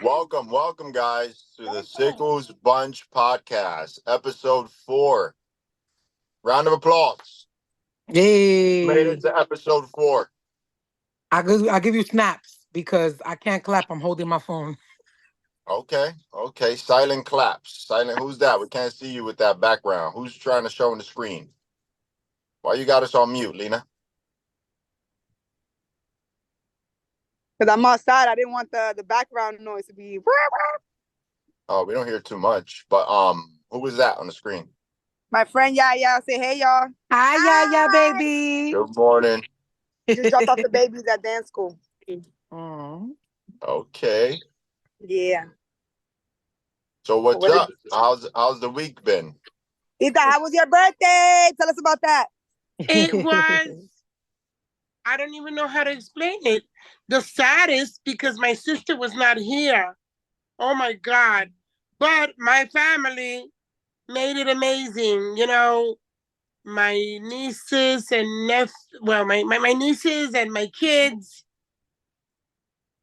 Welcome, guys, to the Sickles Bunch podcast, episode 4. Round of applause. Made it Yay. to episode 4. I give you snaps because I can't clap. I'm holding my phone. Okay. Silent claps. Silent. Who's that? We can't see you with that background. Who's trying to show on the screen? Why you got us on mute, Lena? Because I'm outside. I didn't want the background noise to be. Oh, we don't hear too much. But who was that on the screen? My friend Yaya say, hey, y'all. Hi, yeah, Hi. baby. Good morning. Just dropped off the babies at dance school. Aw. Okay. Yeah. So what's up? How's the week been? Tita, how was your birthday? Tell us about that. It was, I don't even know how to explain it. The saddest because my sister was not here. Oh my God. But my family made it amazing. My nieces and my nieces and my kids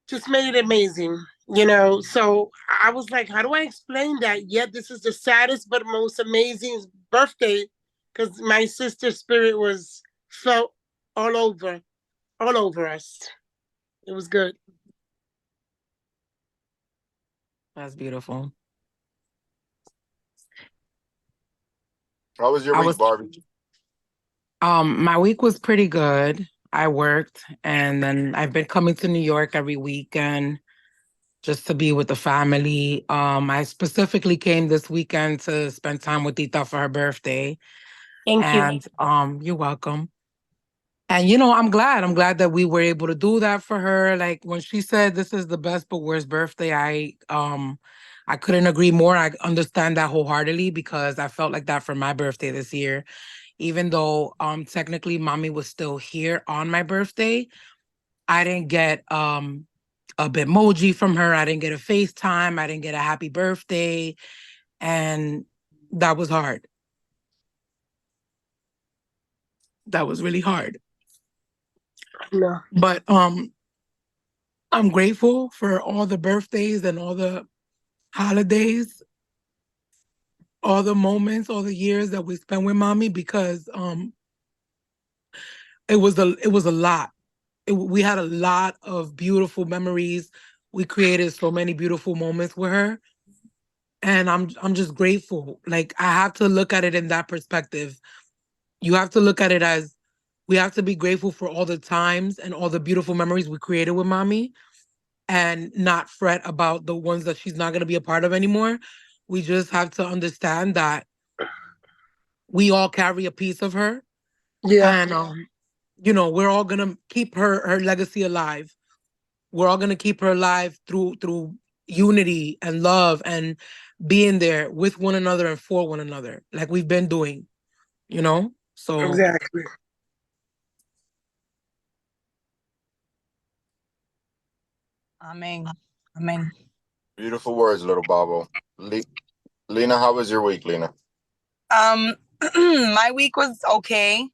just made it amazing. So I was like, how do I explain that? Yet this is the saddest but most amazing birthday because my sister's spirit was felt all over us. It was good. That's beautiful. How was your week, Barbie? My week was pretty good. I worked and then I've been coming to New York every weekend just to be with the family. I specifically came this weekend to spend time with Tita for her birthday. Thank you. And you're welcome. And I'm glad that we were able to do that for her. Like when she said this is the best but worst birthday, I couldn't agree more. I understand that wholeheartedly because I felt like that for my birthday this year. Even though technically mommy was still here on my birthday, I didn't get a Bitmoji from her. I didn't get a FaceTime. I didn't get a happy birthday. And that was hard. That was really hard. No. But I'm grateful for all the birthdays and all the holidays, all the moments, all the years that we spent with mommy because it was a lot. We had a lot of beautiful memories. We created so many beautiful moments with her. And I'm just grateful. Like I have to look at it in that perspective. You have to look at it as we have to be grateful for all the times and all the beautiful memories we created with mommy and not fret about the ones that she's not going to be a part of anymore. We just have to understand that we all carry a piece of her. Yeah. And we're all going to keep her legacy alive. We're all going to keep her alive through unity and love and being there with one another and for one another like we've been doing, So Exactly. Amen. Amen. Beautiful words, little Babo. Lena, how was your week, Lena? My week was okay.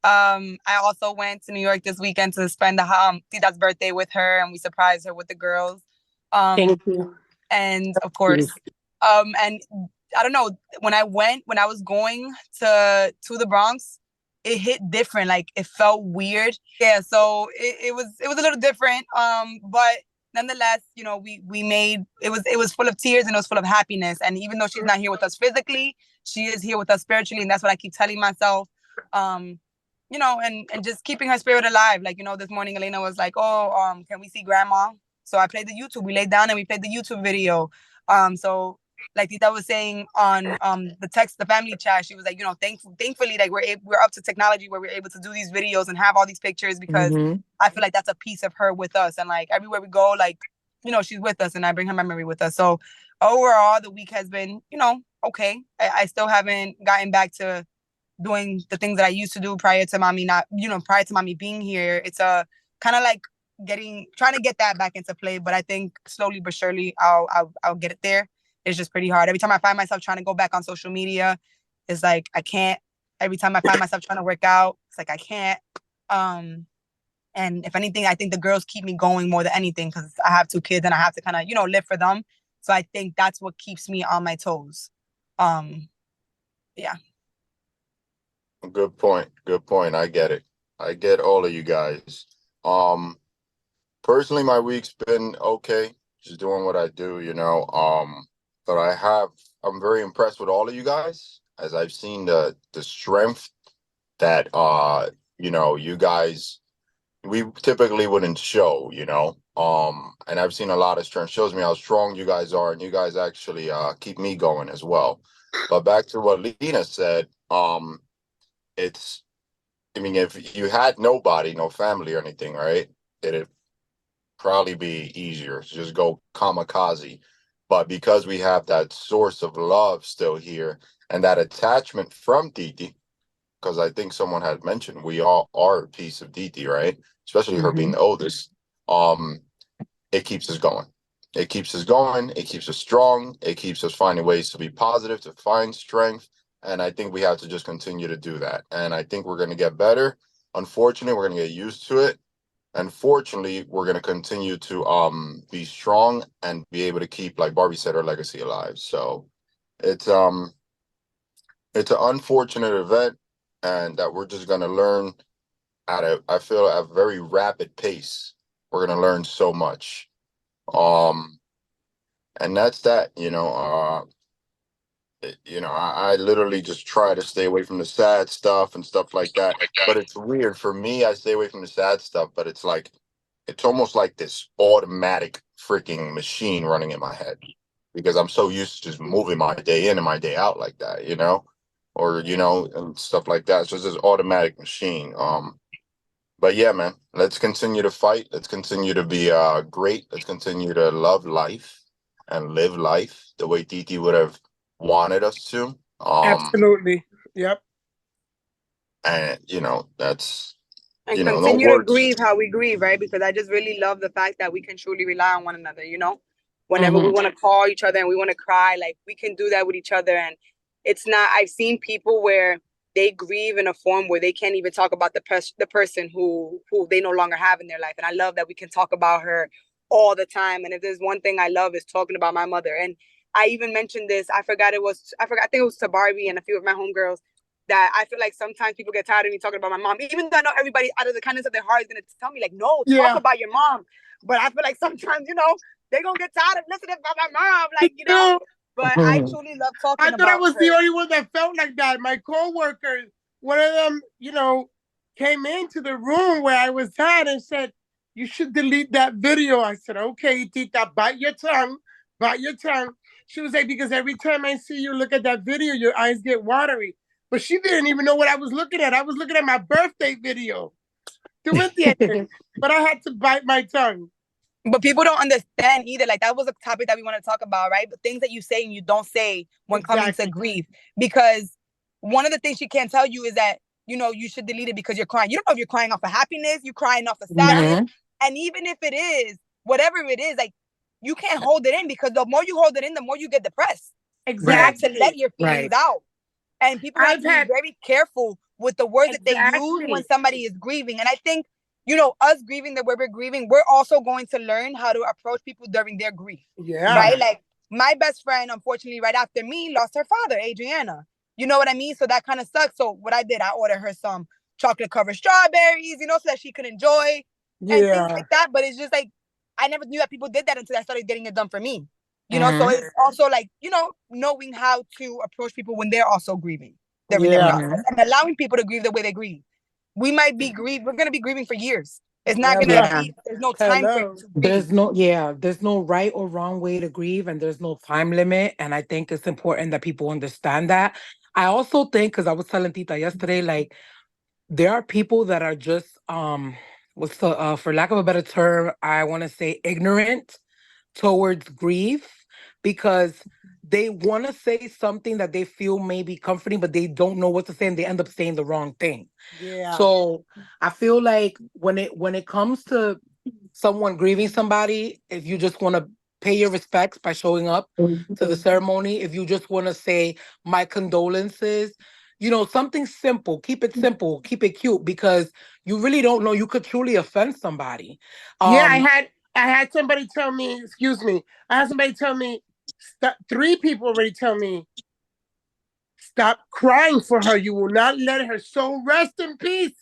I also went to New York this weekend to spend the Tita's birthday with her, and we surprised her with the girls. Thank you. And of course, and I don't know, when I was going to the Bronx, it hit different. Like it felt weird. Yeah, so it was a little different. But nonetheless, we made it was full of tears and it was full of happiness. And even though she's not here with us physically, she is here with us spiritually, and that's what I keep telling myself. And just keeping her spirit alive. Like, this morning Elena was like, oh, can we see grandma? So I played the YouTube. We laid down and we played the YouTube video. So like Tita was saying on the family chat, she was like, thankfully, like we're up to technology where we're able to do these videos and have all these pictures because I feel like that's a piece of her with us. And like everywhere we go, like, she's with us and I bring her memory with us. So overall, the week has been, okay. I still haven't gotten back to doing the things that I used to do prior to mommy being here. It's a kind of like trying to get that back into play. But I think slowly but surely I'll get it there. It's just pretty hard. Every time I find myself trying to go back on social media, it's like I can't. Every time I find myself trying to work out, it's like I can't. And if anything, I think the girls keep me going more than anything because I have 2 kids and I have to kind of, live for them. So I think that's what keeps me on my toes. Yeah. Good point. Good point. I get it. I get all of you guys. Personally, my week's been okay. Just doing what I do, But I'm very impressed with all of you guys as I've seen the strength that you guys we typically wouldn't show, and I've seen a lot of strength. Shows me how strong you guys are, and you guys actually keep me going as well. But back to what Lena said, it's I mean, if you had nobody, no family or anything, right, it'd probably be easier to just go kamikaze. But because we have that source of love still here and that attachment from Titi, because I think someone had mentioned we all are a piece of Titi, right? Especially her being the oldest. It keeps us going. It keeps us going. It keeps us strong. It keeps us finding ways to be positive, to find strength. And I think we have to just continue to do that. And I think we're going to get better. Unfortunately, we're going to get used to it. And fortunately, we're going to continue to be strong and be able to keep, like Barbie said, our legacy alive. So it's an unfortunate event, and that we're just going to learn I feel, at a very rapid pace. We're going to learn so much. And that's that, I literally just try to stay away from the sad stuff and stuff like that. But it's weird for me. I stay away from the sad stuff, but it's almost like this automatic freaking machine running in my head because I'm so used to just moving my day in and my day out like that, or, and stuff like that. So it's this automatic machine. But yeah, man, let's continue to fight. Let's continue to be great. Let's continue to love life and live life the way Titi would have wanted us to. Absolutely. Yep. And that's And no continue to words. grieve how we grieve, right? Because I just really love the fact that we can truly rely on one another, whenever we want to call each other and we want to cry, like we can do that with each other. And it's not, I've seen people where they grieve in a form where they can't even talk about the person who they no longer have in their life. And I love that we can talk about her all the time. And if there's one thing I love, is talking about my mother. And I even mentioned this, I think it was to Barbie and a few of my homegirls, that I feel like sometimes people get tired of me talking about my mom, even though I know everybody out of the kindness of their heart is going to tell me, like, no, talk about your mom. But I feel like sometimes, they're going to get tired of listening about my mom, but I truly love talking about her. I thought I was the only one that felt like that. My coworkers, one of them, came into the room where I was at and said, you should delete that video. I said, okay, Tita, bite your tongue. She was like, because every time I see you look at that video, your eyes get watery. But she didn't even know what I was looking at. I was looking at my birthday video. But I had to bite my tongue. But people don't understand either. Like, that was a topic that we want to talk about, right? But things that you say and you don't say when coming to grief. Because one of the things she can't tell you is that, you should delete it because you're crying. You don't know if you're crying off of happiness, you're crying off of sadness. And even if it is, whatever it is, like, you can't hold it in, because the more you hold it in, the more you get depressed. Exactly. You have to let your feelings out. And people have to be very careful with the words that they use when somebody is grieving. And I think, us grieving the way we're grieving, we're also going to learn how to approach people during their grief. Yeah. Right? Like, my best friend, unfortunately, right after me, lost her father, Adriana. You know what I mean? So that kind of sucks. So what I did, I ordered her some chocolate-covered strawberries, so that she could enjoy and things like that. But it's just like, I never knew that people did that until I started getting it done for me. So it's also like, knowing how to approach people when they're also grieving. And allowing people to grieve the way they grieve. We might be we're going to be grieving for years. It's not going to be, there's no time frame to grieve. There's no right or wrong way to grieve, and there's no time limit. And I think it's important that people understand that. I also think, because I was telling Tita yesterday, like, there are people that are just, for lack of a better term, I want to say ignorant towards grief, because they want to say something that they feel may be comforting, but they don't know what to say, and they end up saying the wrong thing. So I feel like when it comes to someone grieving somebody, if you just want to pay your respects by showing up to the ceremony, if you just want to say my condolences, something simple. Keep it simple, keep it cute, because you really don't know. You could truly offend somebody. Yeah, I Um, had somebody tell me, excuse me, I had somebody tell me, stop, 3 people already tell me, stop crying for her. You will not let her soul rest in peace.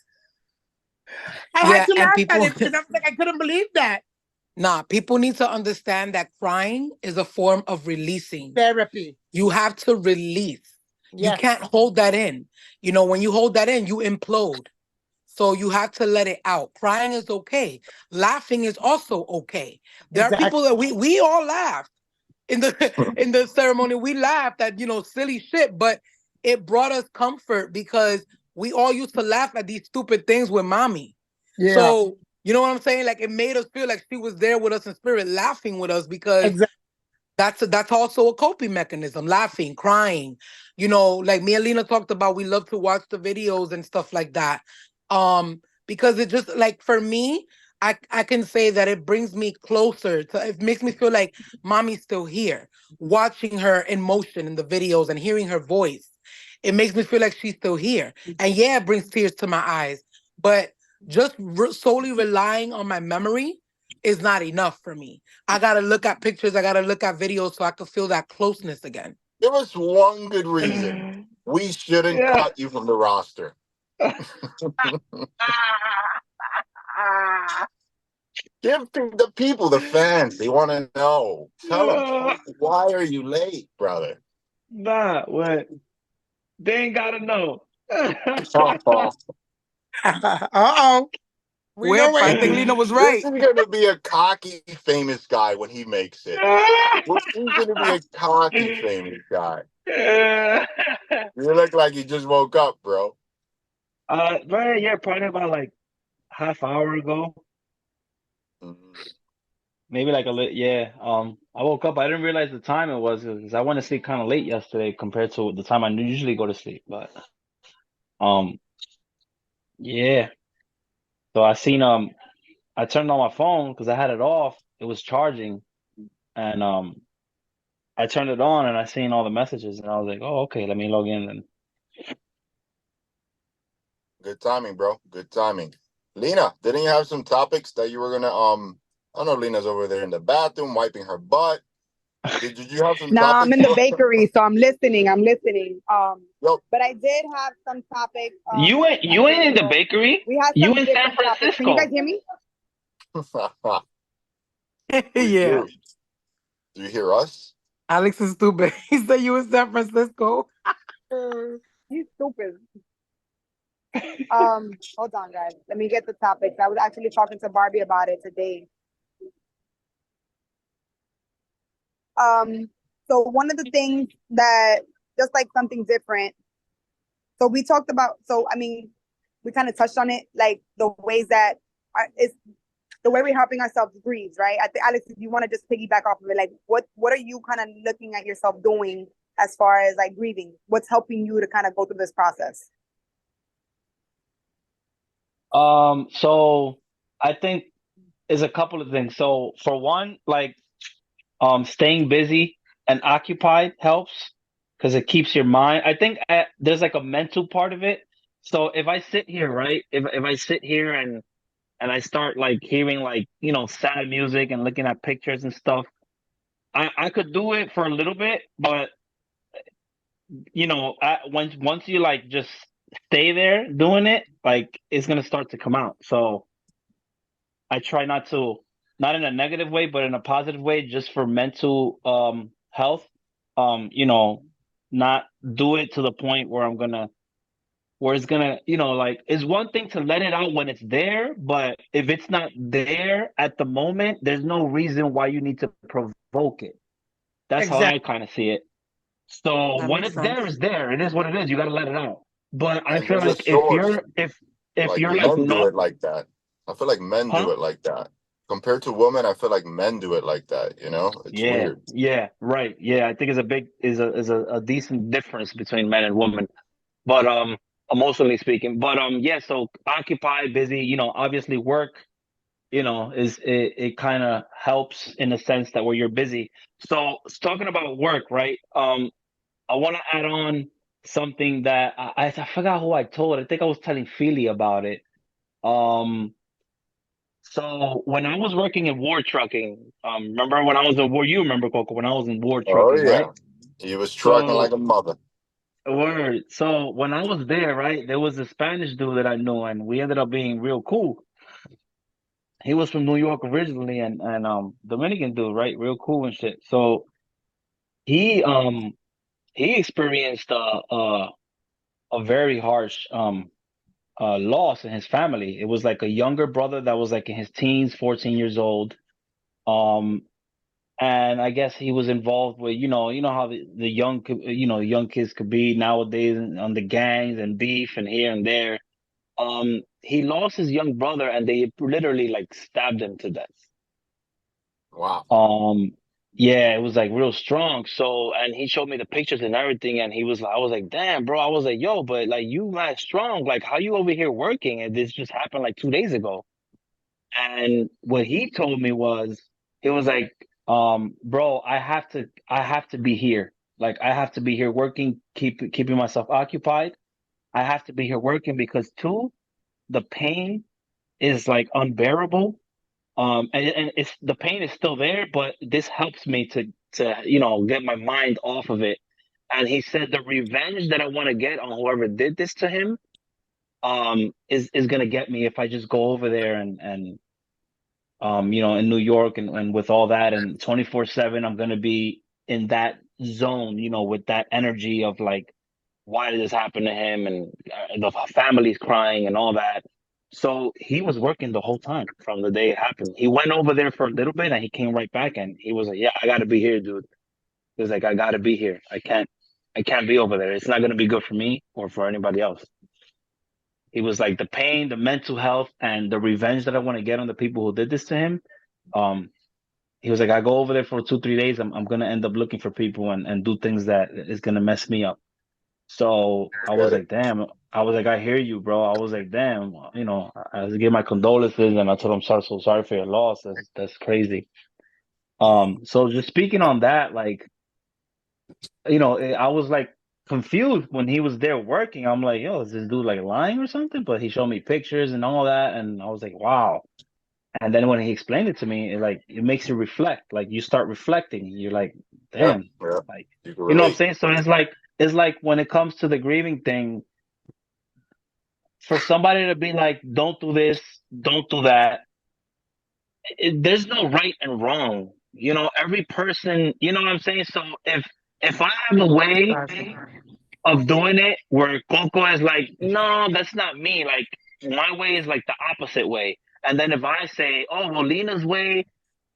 I had yeah, to and laugh at people it because I was like, I couldn't believe that. nah, people need to understand that crying is a form of releasing. Therapy. You have to release. You Yes. can't hold that in. When you hold that in, you implode. So you have to let it out. Crying is okay. Laughing is also okay. There are Exactly. people that we all laugh in the in the ceremony. We laughed at silly shit, but it brought us comfort because we all used to laugh at these stupid things with mommy. Yeah. So you know what I'm saying? Like, it made us feel like she was there with us in spirit, laughing with us, because Exactly. that's also a coping mechanism. Laughing, crying. Like me and Lena talked about, we love to watch the videos and stuff like that. Because it just, like, for me, I can say that it brings me closer to, it makes me feel like mommy's still here. Watching her in motion in the videos and hearing her voice, it makes me feel like she's still here. And yeah, it brings tears to my eyes. But just solely relying on my memory is not enough for me. I gotta look at pictures. I gotta look at videos so I can feel that closeness again. Give us one good reason we shouldn't Yeah. cut you from the roster. Give the people, the fans, they want to know. Tell them, why are you late, brother? Nah, what? They ain't gotta know. Uh-oh. We know Whip, what I he think means. Lena was This right. is going to be a cocky, famous guy when he makes it. He's going to be a cocky, famous guy. You look like you just woke up, bro. Right, yeah, probably about like half hour ago. Mhm. Maybe like a little, yeah. I woke up. I didn't realize the time it was because I went to sleep kind of late yesterday compared to the time I usually go to sleep. But um, yeah. So I turned on my phone because I had it off. It was charging, and I turned it on and I seen all the messages, and I was like, oh, okay, let me log in. And Good timing, bro. Good timing. Lena, didn't you have some topics that you were going to, I know Lena's over there in the bathroom wiping her butt. Did you have some Nah, I'm topics in the for us? bakery, so I'm listening. I'm listening. Yo. But I did have some topics. you ain't in the bakery. We had You some in San different topics. Can you guys Francisco. hear me? We Yeah. do. Do you hear us? Alex is stupid. He said you in San Francisco. He's stupid. Hold on, guys. Let me get the topics. I was actually talking to Barbie about it today. So one of the things that, just like something different. So we talked about. So I mean, we kind of touched on it, like the ways that it's the way we're helping ourselves grieve, right? I think, Alex, if you want to just piggyback off of it, like what are you kind of looking at yourself doing as far as like grieving? What's helping you to kind of go through this process? So I think is a couple of things. So for one, like staying busy and occupied helps because it keeps your mind. I think there's like a mental part of it. So if I sit here, right? If I sit here and I start like hearing like, sad music and looking at pictures and stuff, I could do it for a little bit, but once you like just stay there doing it, like it's gonna start to come out. So I try not to, not in a negative way, but in a positive way, just for mental health. Not do it to the point where where it's gonna, like it's one thing to let it out when it's there, but if it's not there at the moment, there's no reason why you need to provoke it. That's how I Exactly. kind of see it. So That when makes it's there, sense. it's there. It is what it is. You gotta let it out. But I And feel there's a like source. if Like you're like men do not, it like that. I feel like men do huh? it like that. Compared to women, I feel like men do it like that, you know? It's Yeah, weird. yeah, right. Yeah, I think it's a big is a decent difference between men and women. But emotionally speaking. But yeah, so occupied, busy, obviously work, is it kind of helps in the sense that where you're busy. So talking about work, right? I want to add on something that I forgot who I told. I think I was telling Philly about it. Um, so when I was working in war trucking, remember when I was in war? You remember, Coco, when I was in war Oh trucking, right? yeah, he was trucking like So a mother. word. So when I was there, right, there was a Spanish dude that I knew, and we ended up being real cool. He was from New York originally, and Dominican dude, right, real cool and shit. So he um he experienced a very harsh loss in his family. It was like a younger brother that was like in his teens, 14 years old. Um, and I guess he was involved with, you know how the young, young kids could be nowadays on the gangs and beef and here and there. He lost his young brother and they literally like stabbed him to death. Wow. Um, yeah, it was like real strong. So, and he showed me the pictures and everything, and I was like, damn, bro. I was like, yo, but like you mad strong. Like, how you over here working? And this just happened like 2 days ago. And what he told me was, he was like, bro, I have to be here. Like, I have to be here working, keeping myself occupied. I have to be here working because two, the pain is like unbearable. And it's the pain is still there, but this helps me to get my mind off of it. And he said the revenge that I want to get on whoever did this to him, is gonna get me if I just go over there and in New York and with all that and 24/7, I'm gonna be in that zone, with that energy of like, why did this happen to him? And the family's crying and all that. So he was working the whole time from the day it happened. He went over there for a little bit and he came right back and he was like, yeah, I gotta be here, dude. He was like, I gotta be here. I can't be over there. It's not gonna be good for me or for anybody else. He was like, the pain, the mental health, and the revenge that I want to get on the people who did this to him. Um, he was like, I go over there for 2 3 days. I'm gonna end up looking for people and do things that is gonna mess me up. So I I was get it. like, damn. I was like, I hear you, bro. I was like, damn. I gave my condolences and I told him, so sorry for your loss. That's crazy. So just speaking on that, like, I was like confused when he was there working. I'm like, yo, is this dude like lying or something? But he showed me pictures and all that, and I was like, wow. And then when he explained it to me, it makes you reflect. Like you start reflecting. You're like, Yep. damn, Yep. like You can you know what I'm relate. saying? So it's like when it comes to the grieving thing, for somebody to be like, don't do this, don't do that. There's no right and wrong. Every person, you know what I'm saying? So if I have a way of doing it where Coco is like, no, that's not me. Like my way is like the opposite way. And then if I say, oh, well, Lena's way,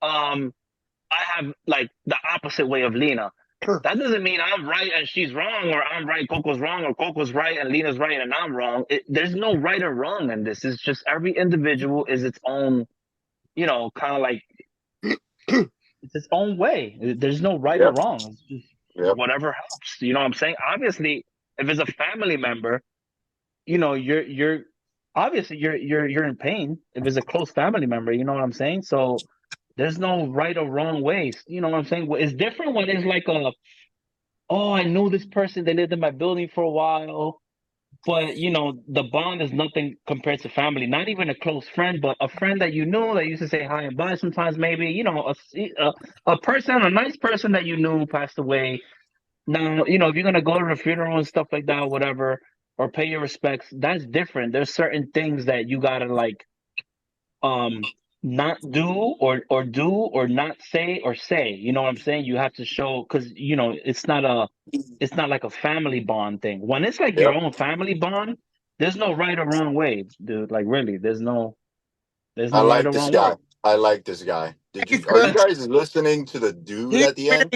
um, I have like the opposite way of Lena. That doesn't mean I'm right and she's wrong, or I'm right, Coco's wrong, or Coco's right and Lena's right and I'm wrong. There's no right or wrong in this. It's just every individual is its own, kind of like it's its own way. There's no right or Yep. wrong. It's just Yep. whatever helps. You know what I'm saying? Obviously, if it's a family member, you're obviously you're in pain. If it's a close family member, you know what I'm saying? So there's no right or wrong ways. You know what I'm saying? It's different when it's like oh, I knew this person. They lived in my building for a while. But the bond is nothing compared to family. Not even a close friend, but a friend that you knew that used to say hi and bye sometimes. Maybe a person, a nice person that you knew passed away. Now if you're gonna go to the funeral and stuff like that, or whatever, or pay your respects, that's different. There's certain things that you gotta like um not do or do or not say or say. You know what I'm saying? You have to show, because it's not like a family bond thing. When it's like your Yep. own family bond, there's no right or wrong way, dude. Like really, there's I no right like or this wrong way. guy. I like this guy. He's Are you good. guys listening to the dude He's at the end? really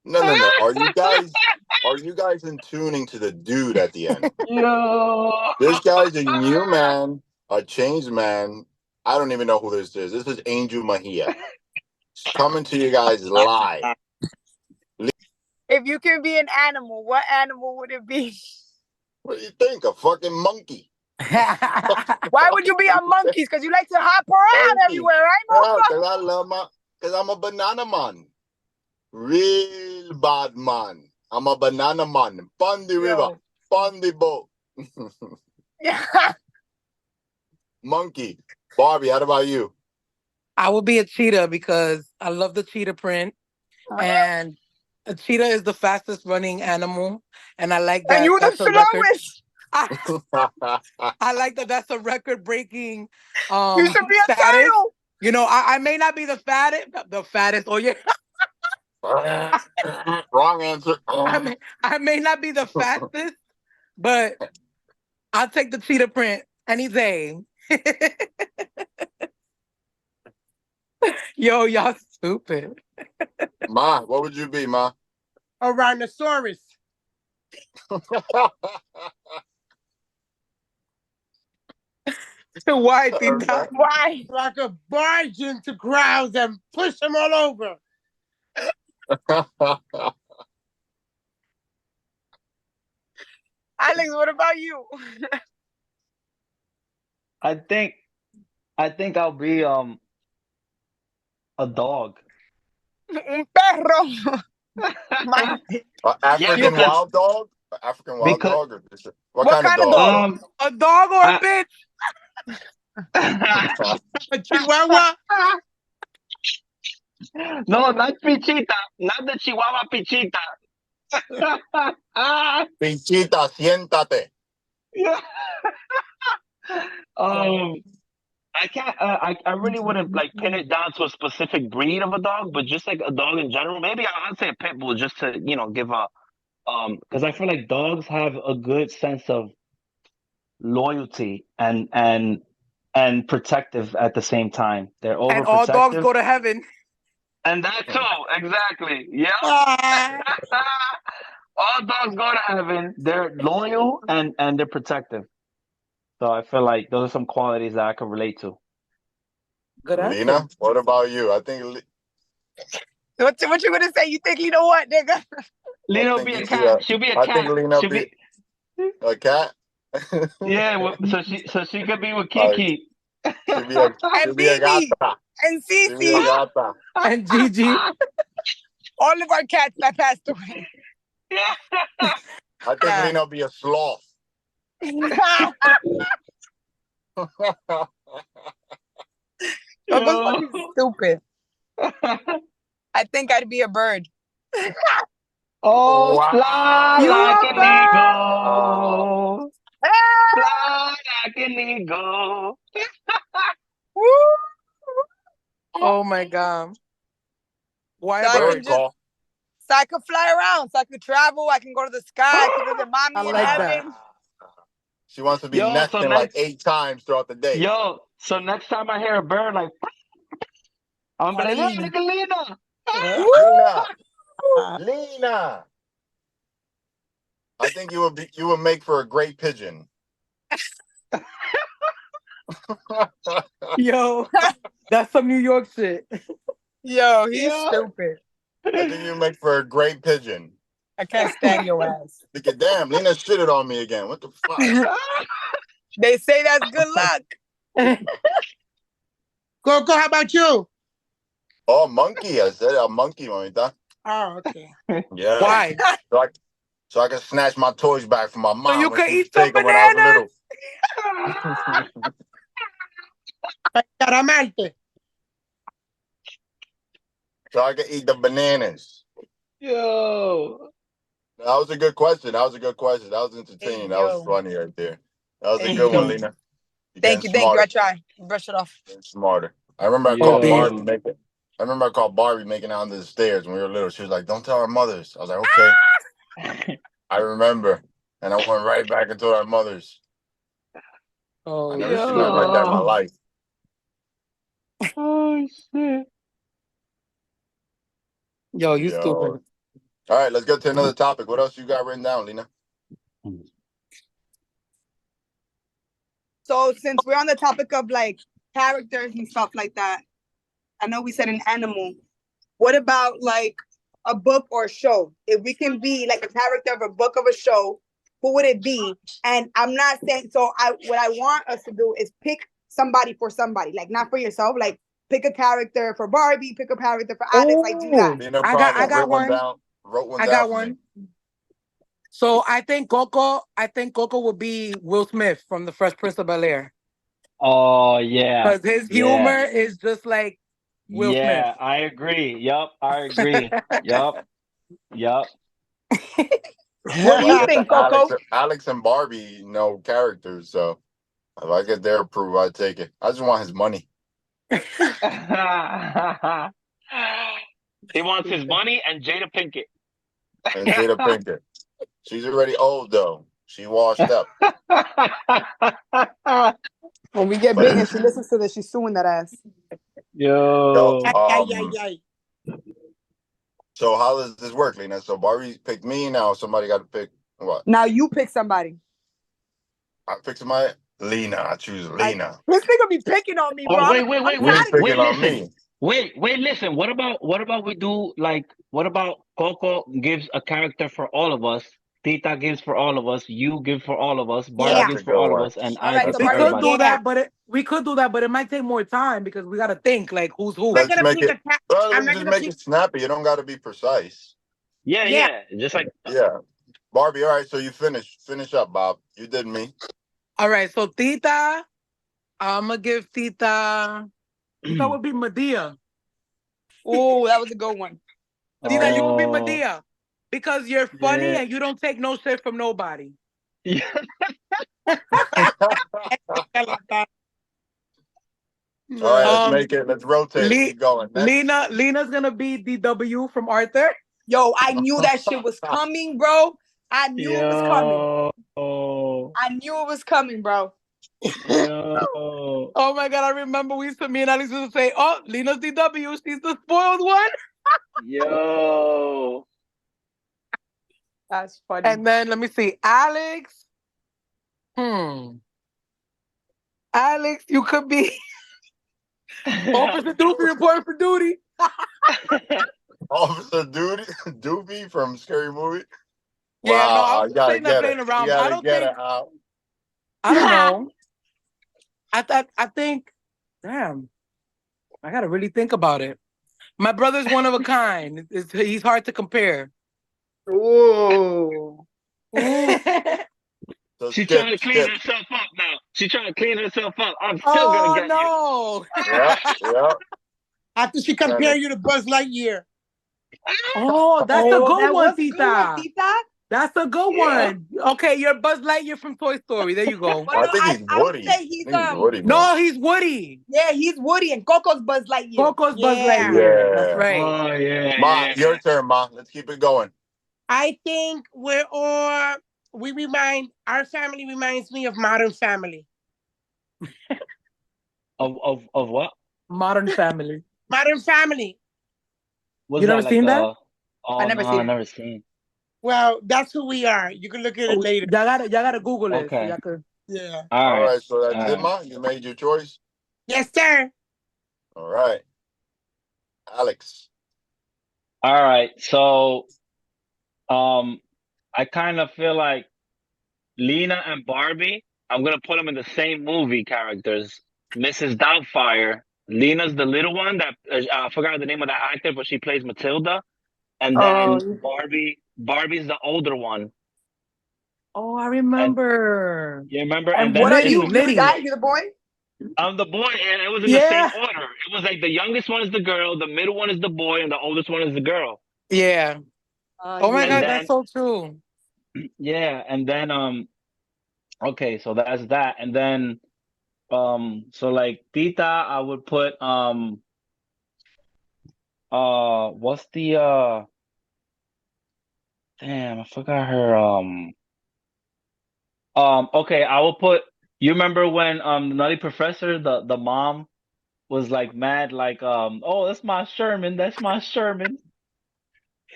No, no, no. Are you guys in tuning to the dude at the end? Yo. This guy's a new man, a changed man. I don't even know who this is. This is Angel Mahia. She's coming to you guys live. If you could be an animal, what animal would it be? What do you think? A fucking monkey. Why would you be a monkey? Because you like to hop around Monkey. everywhere, right, Yeah, Mocha? because I'm a banana man. Real bad man. I'm a banana man. Pon the river. Yo. Pon the boat. Yeah. Monkey. Barbie, how about you? I would be a cheetah because I love the cheetah print, and a cheetah is the fastest running animal, and I like And that. you the That's a record. slowest. I like that. That's a record breaking You should be a status. turtle. You know, I may not be the fattest. Oh yeah, Wrong answer. I may not be the fastest, but I'll take the cheetah print any day. Yo, y'all stupid. Ma, what would you be, Ma? A rhinoceros. Why did that? Why? So I could barge into crowds and push them all over. Alex, what about you? I think I'll be a dog. Un perro. My- African because- wild dog? African wild because- dog? Or what kind of dog? A dog or a bitch? A chihuahua. No, not Pichita, not the Chihuahua Pichita. Pinchita, siéntate. Yeah. I can't. I really wouldn't like pin it down to a specific breed of a dog, but just like a dog in general. Maybe I'd say a pit bull, just to give a because I feel like dogs have a good sense of loyalty and protective at the same time. They're overprotective. And all dogs go to heaven. And that too, exactly. Yeah. Ah, All dogs go to heaven. They're loyal and they're protective. So I feel like those are some qualities that I can relate to. Good answer. Lena, what about you? I think what you gonna say? You think you know what, nigga? Lena will think be a you cat. see She'll be a I cat. think Lena She'll be a cat. yeah. So she could be with Like, Kiki. She'll be a Bibi. gata. And She'll be a Cece. gata. And Gigi. All of our cats that passed away. I think Lena will be a sloth. That was fucking stupid. I think I'd be a bird. Oh, Wow. fly You like a an bird. eagle. Fly like an eagle. Oh my god. Why So a I bird? can just, so I could fly around, so I could travel, I can go to the sky, I could visit mommy I in like that. heaven. She wants to be Yo, nesting so like 8 times throughout the day. Yo, so next time I hear a bird like, I'm gonna be like, Lena. look at Lena. Lena, Lena. I think you would make for a great pigeon. Yo, that's some New York shit. Yo, he's Yeah. stupid. I think you make for a great pigeon. I can't stand your ass. Look at damn, Lena shitted on me again. What the fuck? They say that's good luck. Coco, how about you? Oh, monkey. I said a monkey, mamita. Oh, okay. Yeah. Why? So I can snatch my toys back from my mom. you when can she was eat some taken when I was bananas? little. Caramante. So I can eat the bananas. Yo. That was a good question. That was entertaining. That was Yo. funny right there. That was a Hey, good one, yo. Lena. You're Thank you. getting I smarter. try. Brush it off. Getting smarter. I remember I Yo. called Barbie making. I remember I called Barbie making out onto the stairs when we were little. She was like, "Don't tell our mothers." I was like, "Okay." I remember, and I went right back into our mothers. Oh, I never seen nothing like that in my life. Oh shit. Yo, you Yo. stupid. All right, let's get to another topic. What else you got written down, Lena? So since we're on the topic of like characters and stuff like that, I know we said an animal. What about like a book or a show? If we can be like a character of a book of a show, who would it be? And I'm not saying so. What I want us to do is pick somebody for somebody, like not for yourself. Like pick a character for Barbie, pick a character for Alex. Like do that. Lena I probably got wrote one. Wrote one I down got for one. me. So I think Coco would be Will Smith from The Fresh Prince of Bel-Air. Oh yeah, Because his humor yeah, is just like Will Smith. yeah. I agree. Yup, I agree. Yup, yup. What do I you guess think, Alex, Coco? Alex and Barbie know characters, so if I get their approval, I take it. I just want his money He wants his money and Jada Pinkett. and Jada Pinkett. She's already old though. She washed up. When we get But big and she listens to this, she's suing that ass. so, Yo. Ay, ay, ay, ay. so how does this work, Lena? So Barbie picked me. Now somebody got to pick what? Now you pick somebody. I picked somebody. Lena. I choose Lena. This nigga be picking on me, bro. Oh wait, You ain't picking on listen. me. Wait, listen. What about we do like what about Coco gives a character for all of us, Tita gives for all of us, you give for all of us, Barbie Yeah. That's gives a for good all of one. us, and All I right, give so That's We for a good could one. everybody. do Yeah. that, but we could do that, but it might take more time because we gotta think like who's who. I'm not Let's gonna make pick it. a cat. Well, I'm let's not just gonna make pick. it snappy. You don't got to be precise. Yeah, Yeah. just like Yeah, Barbie. All right, so you finish up, Bob. You did me. All right, so Tita, I'm gonna give Tita would be Medea. Oh, that was a good one. Tita, you would be oh Medea because you're funny yeah. and you don't take no shit from nobody. Yeah. I like that. All right, let's Um, make it. Let's rotate it. Le- Keep going. Next. Lena's gonna be DW from Arthur. Yo, I knew that shit was coming, bro. I knew it was coming. Yo. I knew it was coming, bro. Yo. Oh my god, I remember me and Alex used to say, "Oh, Lena's DW, she's the spoiled one." Yo. That's funny. And then let me see, Alex. Alex, you could be Officer Doofy reporting for duty. Officer Duty Doobie from Scary Movie. Yeah, no, I Wow, was you just gotta saying that get playing it. You around. But gotta get it. I don't know. I think, damn, I gotta really think about it. My brother's one of a kind. He's hard to compare. Ooh. So She's trying to skip, clean skip. herself up now. She's trying to clean herself up. I'm still gonna Oh get you. no! Yeah, yeah. After she compare you to Buzz Lightyear. Oh, that's a Oh, good that one, was good one, Tita. Tita. That's a good Yeah. one. Okay, you're Buzz Lightyear from Toy Story. There you go. But I no, think he's I would Woody. say he's I think he's Woody, man. No, he's Woody. yeah, he's Woody and Coco's Buzz Lightyear. Coco's Buzz Yeah. Lightyear. That's Yeah. right. Oh yeah, Ma, yeah. your turn, Ma. Let's keep it going. I think our family reminds me of Modern Family. Of what? Modern Family. Modern Family. Was You that never like seen that? Oh I never no, seen I it. never seen. Well, that's who we are. You can look at it Oh, later. y'all gotta Google it. So Okay. y'all could... Yeah. All All right. right, so that's All it, right. Ma. You made your choice. Yes, sir. All right, Alex. All right. So I kind of feel like Lena and Barbie, I'm gonna put them in the same movie characters. Mrs. Doubtfire. Lena's the little one that I forgot the name of the actor, but she plays Matilda. And then Oh, Barbie's the older one. Oh, I And remember. you remember? and And then what are in you? the You're the Liddy. guy. You're the boy. I'm the boy, and it was in the same Yeah. order. It was like the youngest one is the girl, the middle one is the boy, and the oldest one is the girl. Yeah. Oh my And god, then that's so true. yeah, and then okay, so that's that. And then so like Tita, I would put what's the damn, I forgot her okay, I will put you remember when the Nutty Professor, the mom was like mad like oh that's my Sherman, that's my Sherman.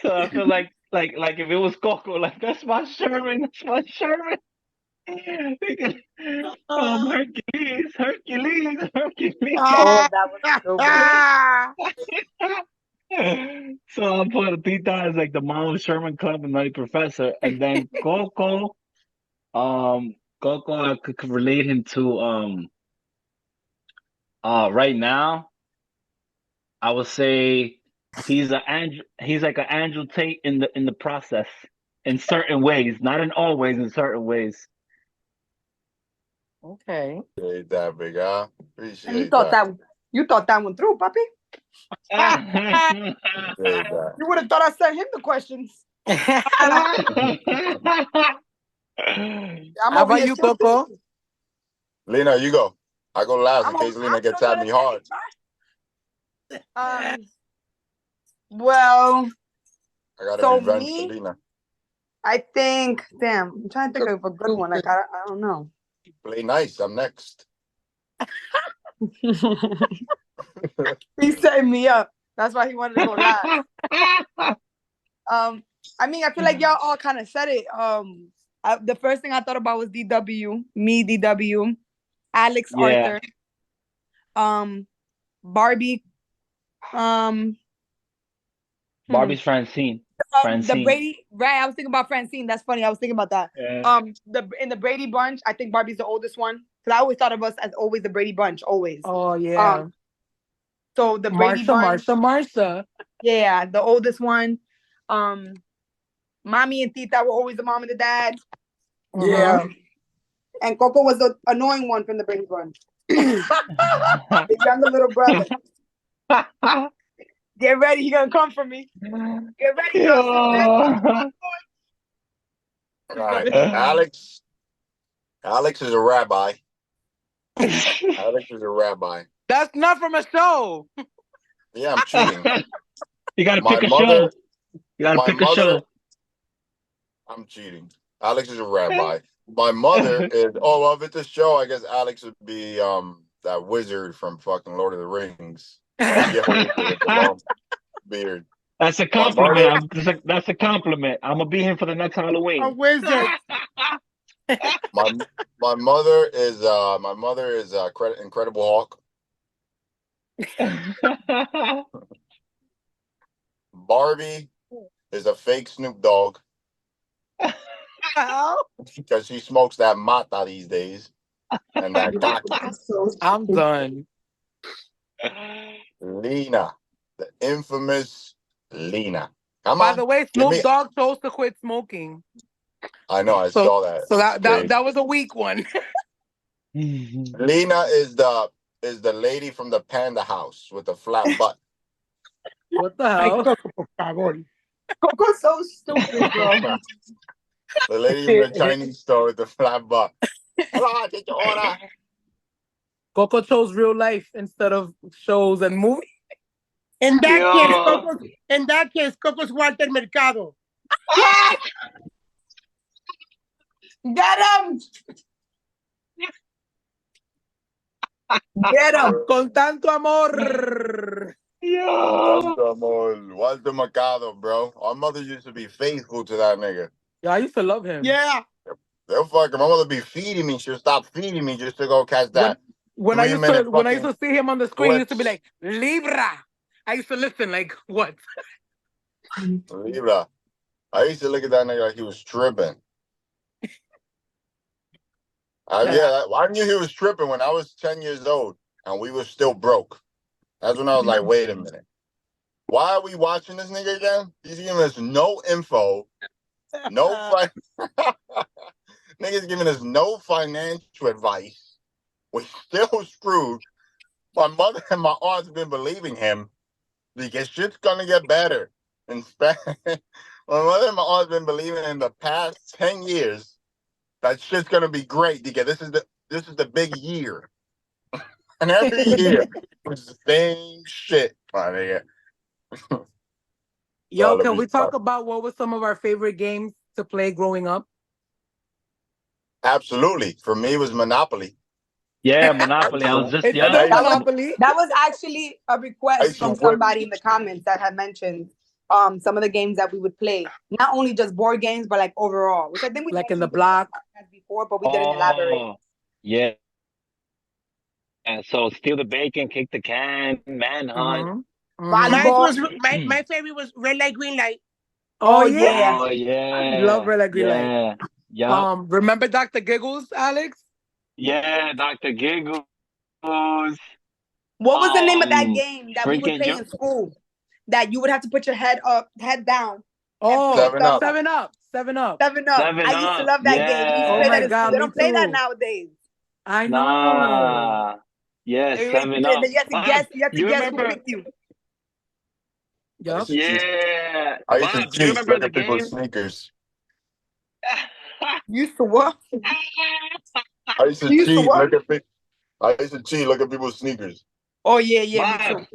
So I feel like if it was Coco, like that's my Sherman, that's my Sherman. Because, Hercules. Oh, Ah, that was so good. ah. So I'll put Tita as like the mom of Sherman Club and Nutty Professor, and then Coco, I could relate him to right now, I would say he's like an Andrew Tate in the process. in certain ways, not in all ways, in certain ways. Okay. Appreciate that, big guy. And Appreciate that. you thought that one through, puppy. Appreciate that. You would have thought I sent him the questions. I'm How over about here you, still Coco? thinking. Lena, you go. I go last in case I'm Lena gets still at me hard. Well, I gotta so revenge me, Lena. I think. Damn, I'm trying to think of a good one. Like I don't know. Play nice. I'm next. He set me up. That's why he wanted to go last. I mean, I feel like y'all all kind of said it. The first thing I thought about was DW, me, DW, Alex, Yeah. Arthur, Barbie, Barbie's Francine. the Francine. Brady. Right, I was thinking about Francine. That's funny. I was thinking about that. Yeah. In the Brady bunch, I think Barbie's the oldest one because I always thought of us as always the Brady bunch, always. Oh yeah. So the Brady bunch. Marsha. Yeah, the oldest one. Mommy and Tita were always the mom and the dad. Yeah. And Coco was the annoying one from the Brady bunch. The younger little brother. Get ready, he gonna come for me. Get ready, Yeah. All right. Alex is a rabbi. Alex is a rabbi. That's not from a show. Yeah, I'm cheating. You gotta My pick a mother- show. You gotta my pick a mother- show. I'm cheating. Alex is a rabbi. My mother is. Oh well, if it's a show, I guess Alex would be that wizard from fucking Lord of the Rings. Yeah, with the long beard. That's a compliment. That's a compliment. I'm gonna be here for the next A Halloween. wizard. My mother is Incredible Hulk. Barbie is a fake Snoop Dogg because she smokes that mata these days and that kaki. I'm done. Lena, the infamous Lena. Come By on. the way, Give Snoop me- Dogg chose to quit smoking. I know. I saw that. So It's crazy. that was a weak one. Lena is the lady from the Panda House with the flat butt. What the Ay, hell? Coco, por favor. Coco's so stupid, bro. The lady from the Chinese store with the flat butt. Hello, take your order. Coco chose real life instead of shows and movies. In Yeah. that case, Coco's Walter Mercado. Get him! Get him! Con tanto amor. Walter Mercado, bro. Our mother used to be faithful to that nigga. Yeah, I used to love him. Yeah. They'll fucking my mother be feeding me. She'll stop feeding me just to go catch that. When I used 3-minute to see him on the screen, he used to be clips. like, Libra. I used to listen like, what? Libra. I used to look at that nigga like he was tripping. I knew he was tripping when I was 10 years old and we were still broke. That's when I was like, wait a minute. Why are we watching this nigga again? He's giving us no info, no niggas giving us no financial advice. We're still screwed. My mother and my aunts have been believing him because shit's gonna get better. My mother and my aunt's been believing in the past 10 years that shit's gonna be great because this is the big year. And every year it's the same shit, my nigga. Yo, let can me we start. talk about what were some of our favorite games to play growing up? Absolutely. For me, it was Monopoly. Yeah, Monopoly. I was just It's yeah. still That was- Monopoly. That was actually a I request used to from whip- somebody in the comments that had mentioned some of the games that we would play. Not only just board games, but like overall, which I think we Like in the mentioned block. before, but we didn't elaborate. Oh, yeah. And so steal the bacon, kick the can, manhunt. Mhm. Volleyball. My favorite was red light, green light. Oh, yeah. yeah. Oh yeah. Love Red Light, Green Light. Yeah. Remember Dr. Giggles, Alex? Yeah, Dr. Giggles. What was the name of that game that we would freaking play in school? That you would have to put your head up, head down, Oh, Seven Up. 7 Up. 7 Up. 7 Up. Seven I used to Up. love that game. We used to Oh play my that in school. God, They me don't play that too. nowadays. I know. Nah. Yeah, They wait, 7 Up. you have to guess. You have to You guess who remember? picked you. I Yup. used to cheat. Yeah. I used to Bob, do you cheat, remember look the at people's game? sneakers. You used to what? I used to You used to cheat, what? I used to cheat, look at people's sneakers. Oh yeah, me Bob, too.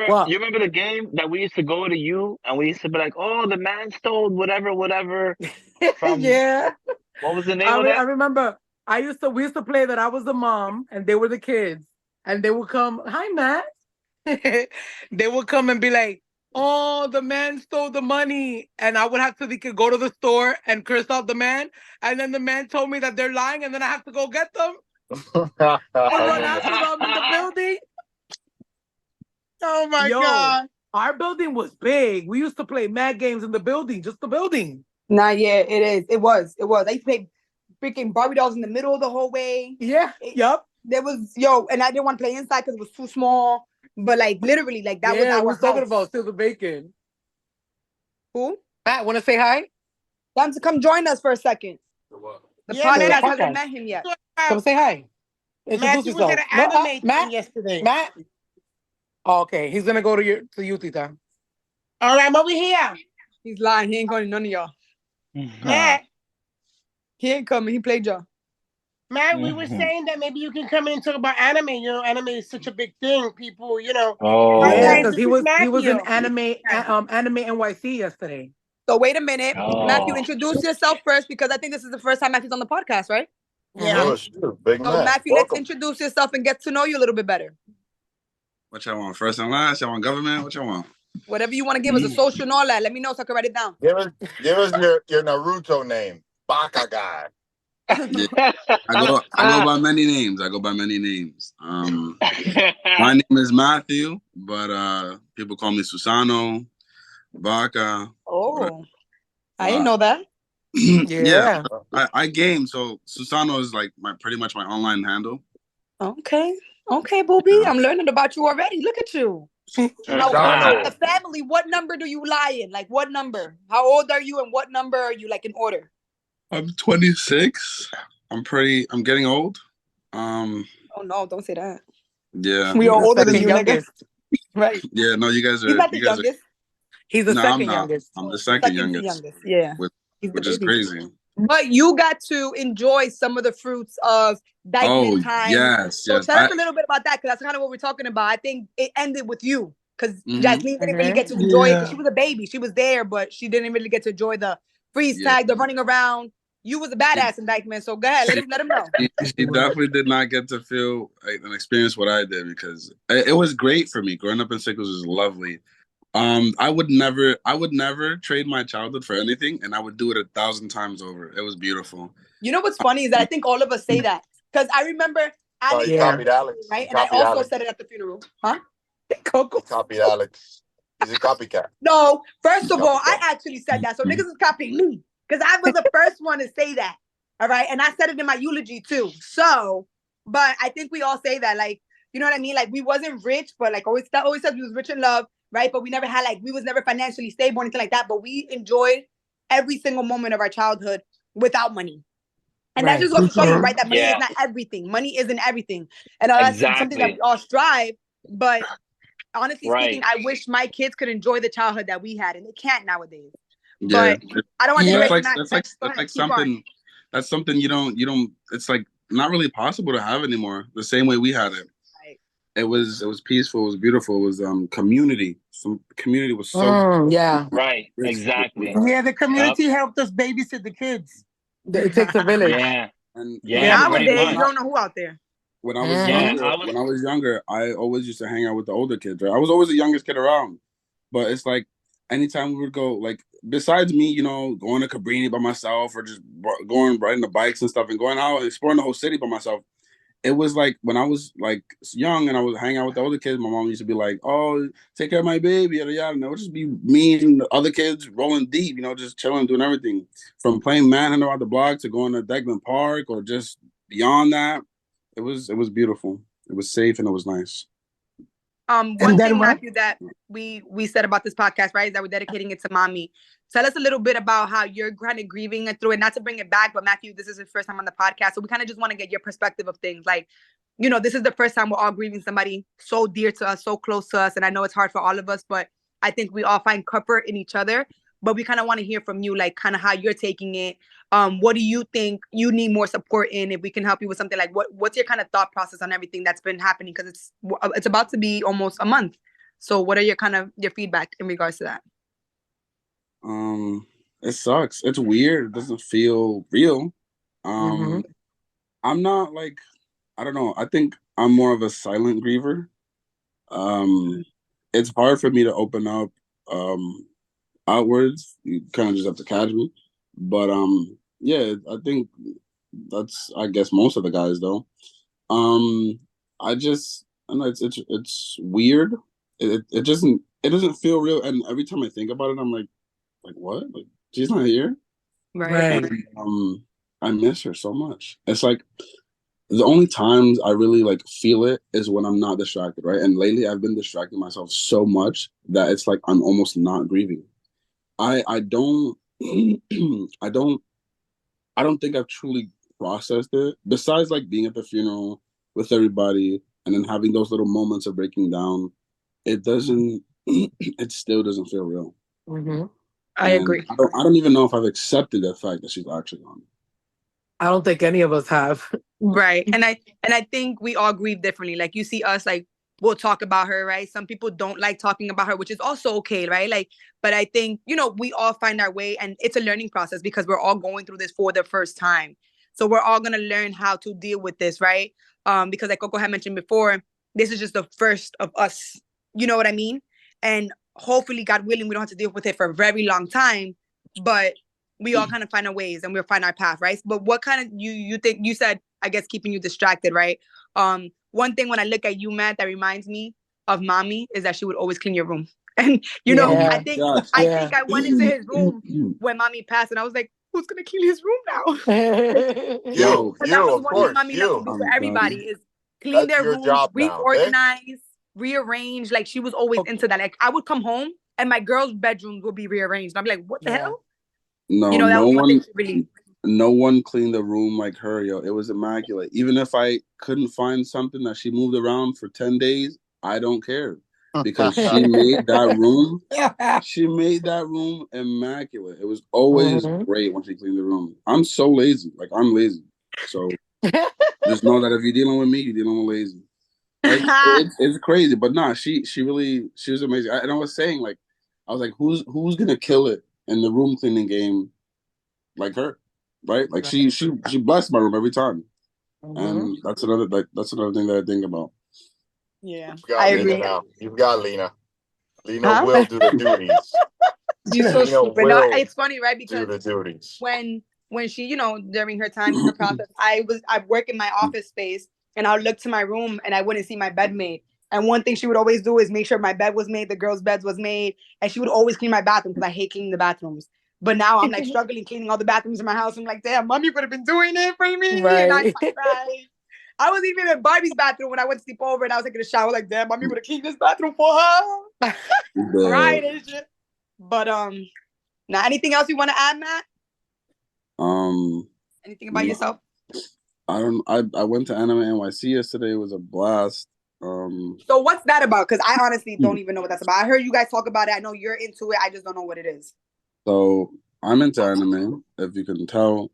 What? you remember the game that we used to go to you and we used to be like, oh, the man stole whatever from Yeah. what was the name of I that? remember we used to play that I was the mom and they were the kids. And they would come, hi Matt. They would come and be like, oh, the man stole the money. And I would have to go to the store and curse out the man. And then the man told me that they're lying, and then I have to go get them and I run remember. after them in the building. Oh my Yo, god. our building was big. We used to play mad games in the building, just the building. Nah, yeah, it is. It was. I used to play freaking Barbie dolls in the middle of the hallway. Yeah. Yup. There was and I didn't want to play inside because it was too small. But like literally, like that was Yeah, our we're talking house. about Still the Bacon. Who? Matt, want to say hi? Time to come join us for a second. The Yeah, podcast Matt, hasn't podcast. met him yet. Come say hi. Introduce Matthew was yourself. at an anime Matt. thing yesterday. Matt. Oh, okay, he's gonna go to you, Tita. All right, I'm over here. He's lying. He ain't going to none of y'all. Matt, He ain't coming. He played y'all. Matt, we were saying that maybe you can come in and talk about anime. You know, anime is such a big thing. People, Oh. Hi, Yeah, guys. because This he is was in Matthew. anime NYC yesterday. So wait a minute. Oh. Matthew, introduce yourself first because I think this is the first time Matthew's on the podcast, right? Yeah. Oh, shoot, Big So man. Matthew, let's Welcome. introduce yourself and get to know you a little bit better. What y'all want? First and last? Y'all want government? What y'all want? Whatever you want to give us, a social and all that. Let me know so I can write it down. Give us your Naruto name. Baka guy. I go by many names. My name is Matthew, but people call me Susano, Vaca. Oh, I didn't know that. Yeah, I game. So Susano is like pretty much my online handle. Okay, booby. I'm learning about you already. Look at you. Susano. The family. What number do you lie in? Like what number? How old are you, and what number are you? Like in order. I'm 26. I'm getting old. Oh no, don't say that. Yeah. We are He's the older than second you, nigga. youngest. Right. Yeah, no, you guys are. He's not the you guys youngest. He's the No, second I'm not. youngest. I'm the Second second to youngest, youngest. Yeah. He's the which is baby. crazy. But you got to enjoy some of the fruits of Dykeman time. yes. So tell us a little bit about that, because that's kind of what we're talking about. I think it ended with you, because Jasmine didn't really get to enjoy it because she was a baby. She was there, but she didn't really get to enjoy the freeze tag, the running around. You was a badass in Dykeman, so go ahead, let him know. She definitely did not get to feel and experience what I did, because it was great for me. Growing up in Sickles was lovely. I would never trade my childhood for anything, and I would do it 1,000 times over. It was beautiful. You know what's funny is that I think all of us say that, because I remember He copied Alex. right, He and I copied also Alex. said it at the funeral, huh? He copied Alex. He's a copycat. No, first of all, Copycat. I actually said that, so niggas is copying me, because I was the first one to say that. All right, and I said it in my eulogy too. So, but I think we all say that, like, you know what I mean? Like, we wasn't rich, but like always said we was rich in love, right? But we never had we was never financially stable or anything like that. But we enjoyed every single moment of our childhood without money. And that just goes to show you, right? That money is not everything. Money isn't everything. And that's something that we all strive. But honestly speaking, I wish my kids could enjoy the childhood that we had, and they can't nowadays. Yeah, But I don't want to do that's something. That's something you don't. It's like not really possible to have anymore. The same way we had it. Right. It was peaceful. It was beautiful. It was community. Some community was so Right. Exactly. Yeah, the community helped us babysit the kids. It takes a village. Yeah. And Nowadays, you don't know who out there. when I was younger, I always used to hang out with the older kids. Right? I was always the youngest kid around, but it's like anytime we would go, like besides me, going to Cabrini by myself or just going riding the bikes and stuff and going out and exploring the whole city by myself. It was like when I was like young and I was hanging out with the older kids, my mom used to be like, "Oh, take care of my baby," yada yada. And it would just be me and the other kids rolling deep, just chilling, doing everything from playing Manhunter out the block to going to Dykeman Park or just beyond that. It was beautiful. It was safe and it was nice. One And then thing, what? Matthew, that we said about this podcast, right, is that we're dedicating it to mommy. Tell us a little bit about how you're kind of grieving it through it. Not to bring it back, but Matthew, this is his first time on the podcast, so we kind of just want to get your perspective of things. Like, you know, this is the first time we're all grieving somebody so dear to us, so close to us, and I know it's hard for all of us, but I think we all find comfort in each other. But we kind of want to hear from you, like, kind of how you're taking it. What do you think you need more support in? If we can help you with something, like what's your kind of thought process on everything that's been happening? Because it's about to be almost a month. So what are your feedback in regards to that? It sucks. It's weird. It doesn't feel real. Mhm. I'm not like, I don't know. I think I'm more of a silent griever. It's hard for me to open up outwards. You kind of just have to catch me. But yeah, I think that's, I guess, most of the guys though. I don't know, it's weird. It doesn't feel real. And every time I think about it, I'm like what? Like she's not here. Right. And, I miss her so much. It's like the only times I really like feel it is when I'm not distracted, right? And lately I've been distracting myself so much that it's like I'm almost not grieving. I don't I don't think I've truly processed it. Besides like being at the funeral with everybody and then having those little moments of breaking down, it doesn't it still doesn't feel real. Hmm. I And agree. I don't even know if I've accepted the fact that she's actually gone. I don't think any of us have. Right. And I think we all grieve differently. Like you see us, like we'll talk about her, right? Some people don't like talking about her, which is also okay, right? Like, but I think, you know, we all find our way, and it's a learning process because we're all going through this for the first time. So we're all gonna learn how to deal with this, right? Because like Coco had mentioned before, this is just the first of us. You know what I mean? And hopefully, God willing, we don't have to deal with it for a very long time. But we all kind of find our ways and we'll find our path, right? But what kind of you think you said, I guess, keeping you distracted, right? One thing when I look at you, Matt, that reminds me of mommy is that she would always clean your room. And you know, Yeah. I think Gosh. I Yeah. think I went into his room when mommy passed, and I was like, who's gonna clean his room now? Yo, But that was Of one thing course, mommy loves to you. do I'm for done. everybody is clean That's their your rooms, job now, okay? reorganize, rearrange. Like she was always into that. Like I would come home and my girls' bedrooms would be rearranged. I'd be like, what the Yeah. hell? No, You know, that no was one thing one she really. no one cleaned the room like her, yo. It was immaculate. Even if I couldn't find something that she moved around for 10 days, I don't care. Because she made that room, immaculate. It was always Mhm. great when she cleaned the room. I'm so lazy. Like I'm lazy. So just know that if you're dealing with me, you're dealing with lazy. Like it's crazy. But nah, she was amazing. And I was saying, like, I was like, who's gonna kill it in the room cleaning game like her? Right? Like she blessed my room every time. Mhm. And that's another thing that I think about. Yeah, You've got I Lena agree. now. You've got Lena. Lena Huh? will do the duties. You're so Lena stupid. No, will it's funny, right? do Because the duties. when she, you know, during her time, her process, I work in my office space, and I'll look to my room and I wouldn't see my bed made. And one thing she would always do is make sure my bed was made, the girls' beds was made, and she would always clean my bathroom because I hate cleaning the bathrooms. But now I'm like struggling cleaning all the bathrooms in my house. I'm like, damn, mommy would have been doing it for me. And Right. I was even in Barbie's bathroom when I went to sleep over, and I was taking a shower. Like, damn, mommy would have cleaned this bathroom for her. Right and shit. But now anything else you want to add, Matt? Anything about no, yourself? I went to Anime NYC yesterday. It was a blast. So what's that about? Because I honestly don't even know what that's about. I heard you guys talk about it. I know you're into it. I just don't know what it is. So I'm into anime, if you can tell.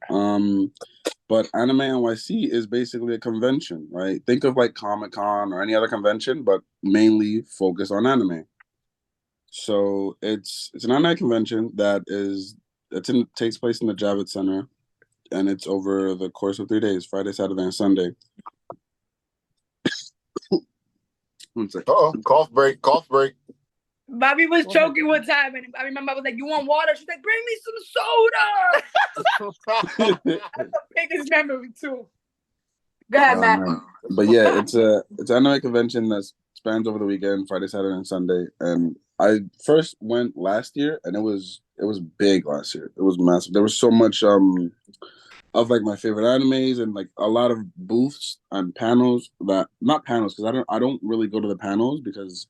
But Anime NYC is basically a convention, right? Think of like Comic-Con or any other convention, but mainly focused on anime. So it's an anime convention takes place in the Javits Center, and it's over the course of 3 days, Friday, Saturday, and Sunday. One second. Oh, cough break. Bobby was choking one time, and I remember I was like, "You want water?" She's like, "Bring me some soda." That's the biggest memory too. Go ahead, Matt. But yeah, it's an anime convention that spans over the weekend, Friday, Saturday, and Sunday. And I first went last year, and it was big last year. It was massive. There was so much of like my favorite animes and like a lot of booths and panels that not panels because I don't really go to the panels because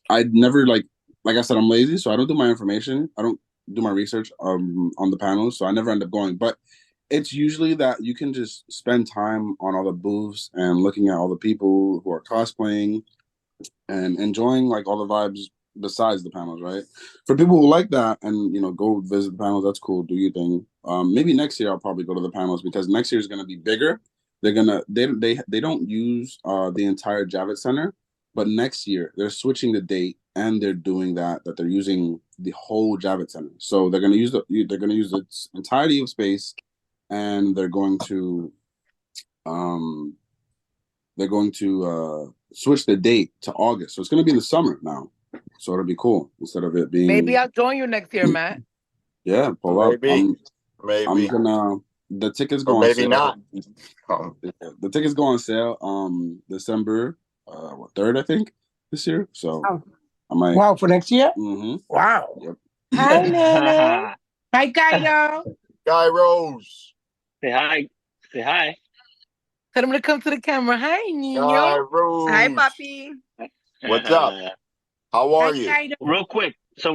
I never like I said I'm lazy, so I don't do my information. I don't do my research on the panels, so I never end up going. But it's usually that you can just spend time on all the booths and looking at all the people who are cosplaying and enjoying like all the vibes besides the panels, right? For people who like that and go visit the panels, that's cool. Do your thing. Maybe next year I'll probably go to the panels because next year is gonna be bigger. They don't use the entire Javits Center, but next year they're switching the date and they're doing that they're using the whole Javits Center. So they're gonna use the entirety of space, and they're going to um switch the date to August. So it's going to be in the summer now. So it'll be cool instead of it being. Maybe I'll join you next year, Matt. Yeah, pull up. Maybe, I'm gonna. The tickets go or on maybe sale. not. The tickets go on sale December 3rd, I think, this year. So Oh. I might. Wow, for next year? Mm-hmm. Wow. Yep. Hi, Nana. Hi, Kaido. Guy Rose. Say hi. Say hi. Tell him to come to the camera. Hi, Guy Nino. Rose. Hi, Papi. What's up? How are Hi, you? Kaido. Real quick. So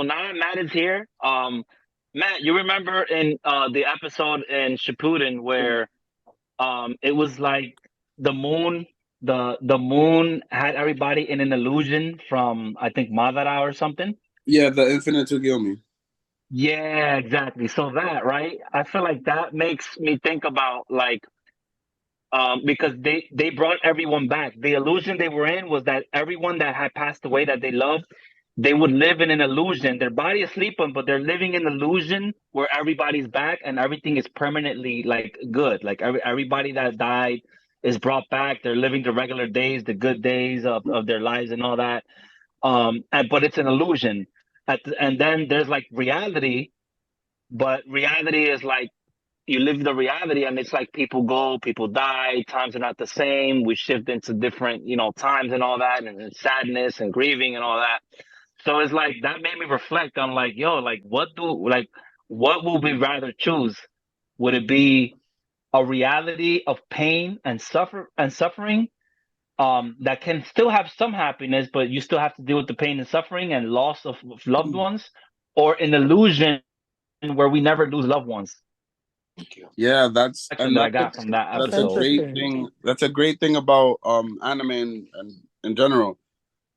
now that Matt is here. Matt, you remember in the episode in Shippuden where it was like the moon had everybody in an illusion from I think Madara or something. Yeah, the Infinite Tsukiyomi. Yeah, exactly. So that, right? I feel like that makes me think about like because they brought everyone back. The illusion they were in was that everyone that had passed away that they loved, they would live in an illusion. Their body is sleeping, but they're living in an illusion where everybody's back and everything is permanently like good. Like everybody that died is brought back. They're living the regular days, the good days of their lives and all that. But it's an illusion. And then there's like reality, but reality is like you live the reality and it's like people go, people die, times are not the same. We shift into different, times and all that, and sadness and grieving and all that. So it's like that made me reflect on like, yo, like what would we rather choose? Would it be a reality of pain and suffering that can still have some happiness, but you still have to deal with the pain and suffering and loss of loved ones, or an illusion where we never lose loved ones? Yeah, that's I got from that that's a episode. great Interesting. thing. That's a great thing about anime and in general.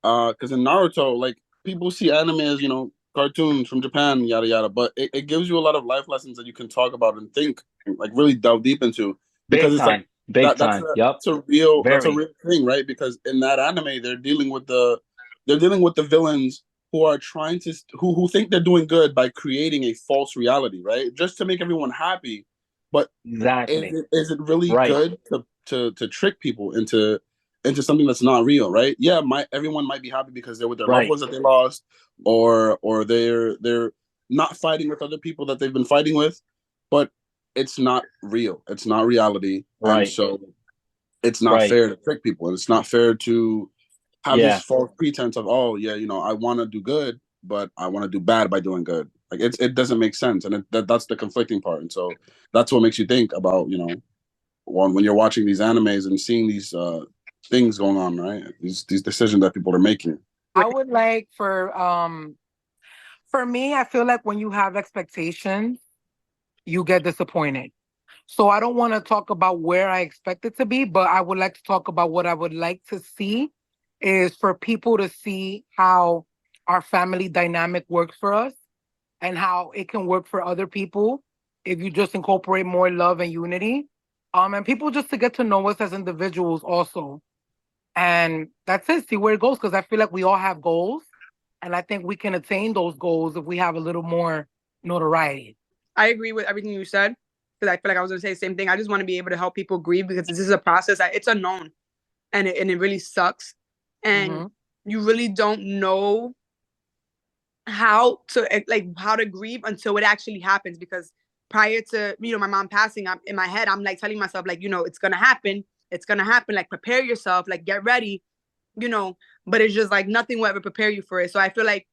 Because in Naruto, like people see anime as cartoons from Japan, yada yada, but it gives you a lot of life lessons that you can talk about and think, like really delve deep into, because Big it's like time. Big that's time. Yep. that's a real Very. thing, right? Because in that anime, they're dealing with the villains who are trying to who think they're doing good by creating a false reality, right? Just to make everyone happy. But Exactly. is it really Right. good to trick people into something that's not real, right? Yeah, everyone might be happy because they're with their loved Right. ones that they lost, or they're not fighting with other people that they've been fighting with, but it's not real. It's not reality, and Right. so it's not Right. fair to trick people, and it's not fair to have Yeah. this false pretense of, oh yeah, I want to do good, but I want to do bad by doing good. Like it doesn't make sense, and that's the conflicting part, and so that's what makes you think about when you're watching these animes and seeing these things going on, right? These decisions that people are making. I would like for me, I feel like when you have expectations, you get disappointed. So I don't want to talk about where I expect it to be, but I would like to talk about what I would like to see is for people to see how our family dynamic works for us and how it can work for other people if you just incorporate more love and unity. And people just to get to know us as individuals also. And that's it, see where it goes, because I feel like we all have goals. And I think we can attain those goals if we have a little more notoriety. I agree with everything you said, because I feel like I was going to say the same thing. I just want to be able to help people grieve, because this is a process. It's unknown, and it really sucks. And you really don't know how to grieve until it actually happens, because prior to my mom passing, in my head I'm like telling myself like, it's gonna happen, like prepare yourself, like get ready, but it's just like nothing will ever prepare you for it. So I feel like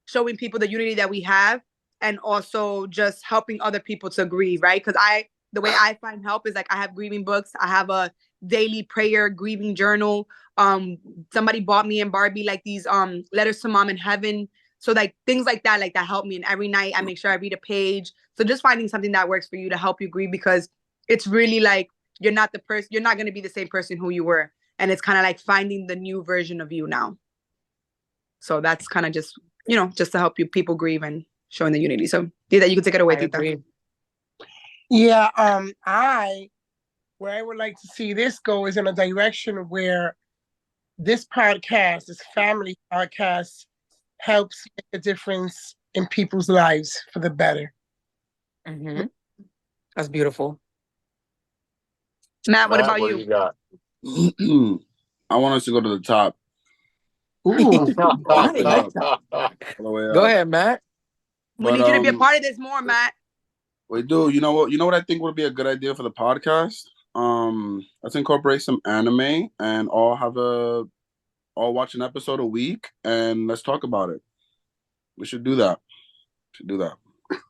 showing people the unity that we have and also just helping other people to grieve, right? Because the way I find help is like I have grieving books. I have a daily prayer grieving journal. Somebody bought me and Barbie like these letters to mom in heaven. So like things like that help me. And every night I make sure I read a page. So just finding something that works for you to help you grieve, because it's really like you're not going to be the same person who you were. And it's kind of like finding the new version of you now. So that's kind of just, just to help you people grieve and showing the unity. So Tita, you can take it away, Tita. Yeah, where I would like to see this go is in a direction where this podcast, this family podcast, helps make a difference in people's lives for the better. Mm-hmm. That's beautiful. Matt, what about what you? do you got? I want us to go to the top. Ooh, I like that. Go ahead, Matt. We need you to be a part of this more, Matt. We do. You know what I think would be a good idea for the podcast? Let's incorporate some anime and all watch an episode a week and let's talk about it. We should do that.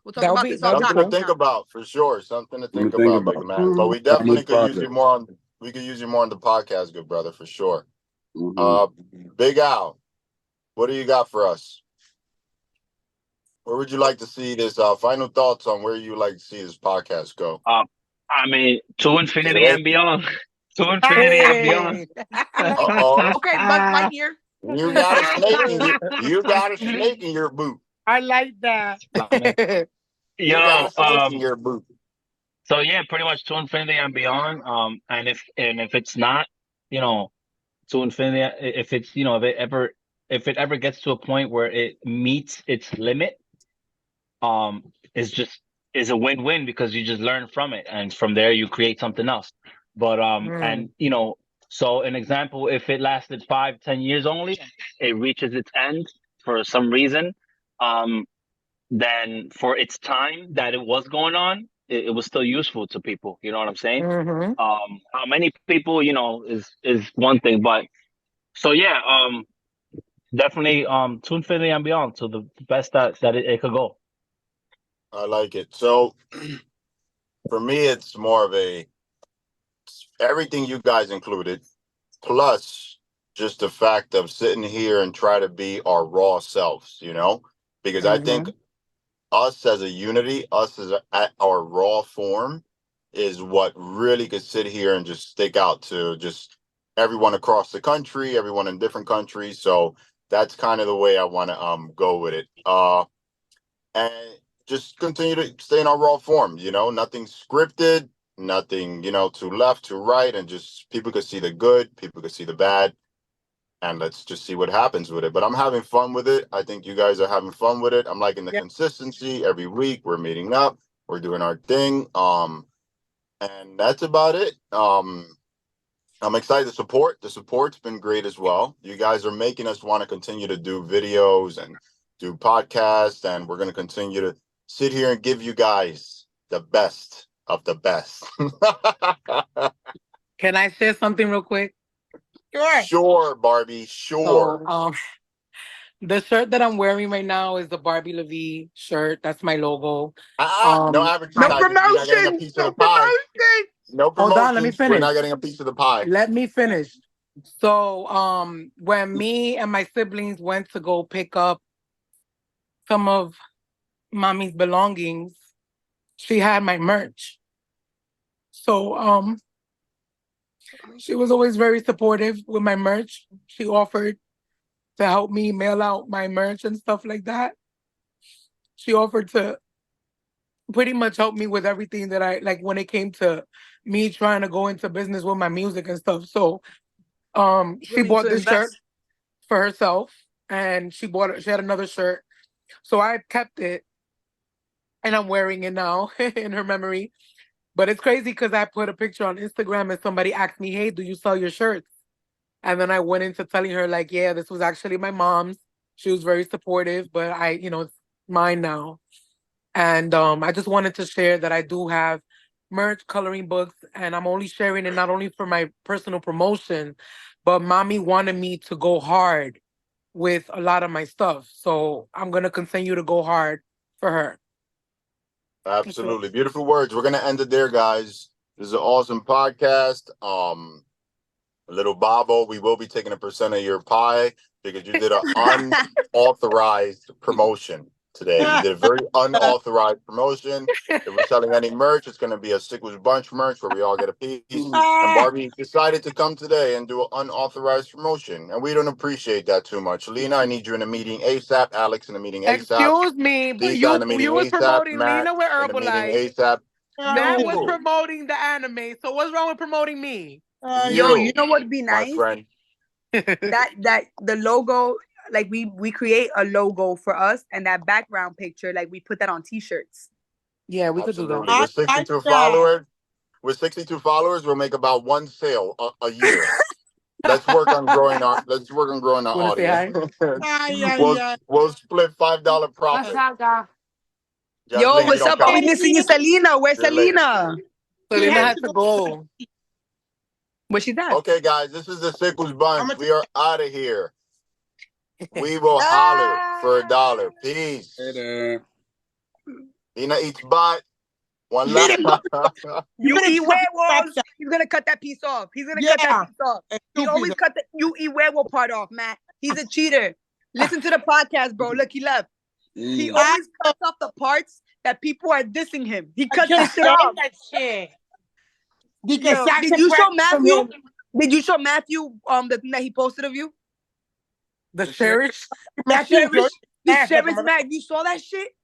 We'll talk about this all something to think about for sure. Something to think about, big man. But we definitely could use you more on. We could use you more on the podcast, good brother, for sure. Big Al, what do you got for us? Where would you like to see this? Final thoughts on where you like to see this podcast go? I mean, to infinity and beyond. To infinity and beyond. Okay, Buzz Lightyear. You got a snake in you got a snake in your boot. I like that. You got a snake in your boot. So yeah, pretty much to infinity and beyond. And if it's not, to infinity, if it's if it ever gets to a point where it meets its limit, is a win-win, because you just learn from it, and from there you create something else. But and so an example, if it lasted 5-10 years only, it reaches its end for some reason, then for its time that it was going on, it was still useful to people. You know what I'm saying? Mm-hmm. How many people, is one thing, but so yeah, definitely to infinity and beyond, to the best that it could go. I like it. So for me, it's more of everything you guys included, plus just the fact of sitting here and try to be our raw selves, because I think us as a unity, us at our raw form, is what really could sit here and just stick out to just everyone across the country, everyone in different countries. So that's kind of the way I want to go with it. And just continue to stay in our raw form, nothing scripted, nothing, to left, to right, and just people could see the good, people could see the bad, and let's just see what happens with it. But I'm having fun with it. I think you guys are having fun with it. I'm liking the consistency. Every week we're meeting up, we're doing our thing. And that's about it. I'm excited to support. The support's been great as well. You guys are making us want to continue to do videos and do podcasts, and we're going to continue to sit here and give you guys the best of the best. Can I share something real quick? Sure, Barbie. Sure. So, the shirt that I'm wearing right now is the Barbie LaVie shirt. That's my logo. No advertising. No promotion. No promotion. Hold on, let me finish. We're not getting a piece of the pie. Let me finish. So, when me and my siblings went to go pick up some of mommy's belongings, she had my merch. So, she was always very supportive with my merch. She offered to help me mail out my merch and stuff like that. She offered to pretty much help me with everything that I like when it came to me trying to go into business with my music and stuff. So she bought this shirt for herself, and she had another shirt. So I kept it and I'm wearing it now in her memory. But it's crazy because I put a picture on Instagram and somebody asked me, "Hey, do you sell your shirts?" And then I went into telling her, like, yeah, this was actually my mom's. She was very supportive, but it's mine now. And I just wanted to share that I do have merch, coloring books, and I'm only sharing it not only for my personal promotion, but mommy wanted me to go hard with a lot of my stuff. So I'm going to continue to go hard for her. Absolutely. Beautiful words. We're gonna end it there, guys. This is an awesome podcast. Little Bobo, we will be taking a percent of your pie because you did an unauthorized promotion today. You did a very unauthorized promotion. If we're selling any merch, it's going to be a Sickles Bunch merch where we all get a piece. And Barbie decided to come today and do an unauthorized promotion. And we don't appreciate that too much. Lena, I need you in a meeting ASAP. Alex in a meeting ASAP. Excuse me, but Lisa in the meeting you was ASAP. promoting Matt Lena with in the meeting Herbalife. ASAP. Matt was You. promoting the anime. So what's wrong with promoting me? Yo, you know what'd be my nice? friend. that the logo, like we create a logo for us, and that background picture, like we put that on t-shirts. Yeah, we could do Absolutely. that. With 62 followers, we'll make about one sale a year. Let's work on growing our Wanna say hi? audience. We'll split $5 profit. Yo, Jasmine, what's you don't up? Are we count. missing you, Selena? Where's See you later. Selena? Selena has to go. Where she's at? Okay, guys, this is the Sickles Bunch. We are out of here. We will holler for $1. Peace. Later. Lena eats butt. One left. You eat werewolves. He's gonna cut that piece off. He's gonna cut that piece off. He always cut the you eat werewolf part off, Matt. He's a cheater. Listen to the podcast, bro. Look, he left. He always cuts off the parts that people are dissing him. He cuts that shit off. That shit. Yo, did you show Matthew? Did you show Matthew the thing that he posted of you? The cherish? The cherish Matt. You saw that shit?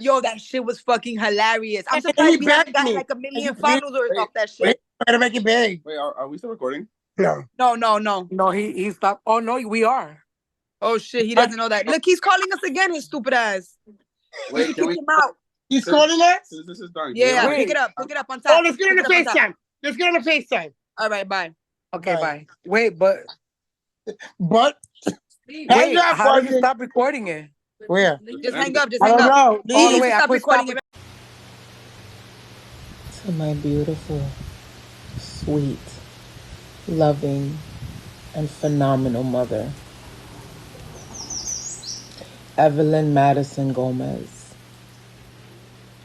Yo, that shit was fucking hilarious. I'm surprised we haven't gotten like 1 million followers off that shit. Better make it big. Wait, are we still recording? No. No, he stopped. Oh no, we are. Oh shit, he doesn't know that. Look, he's calling us again, his stupid ass. Wait, can we? Kick him out. He's calling us? This is done. Yeah, Wait. pick it up on top. Oh, let's get on the FaceTime. Let's get on the FaceTime. All right, bye. Okay, Bye. bye. Wait, but But wait, how do you stop recording it? where? Just hang up. Just I hang don't up. know. Oh, Please wait, I stop put recording stop it. To my beautiful, sweet, loving, and phenomenal mother, Evelyn Madison Gomez.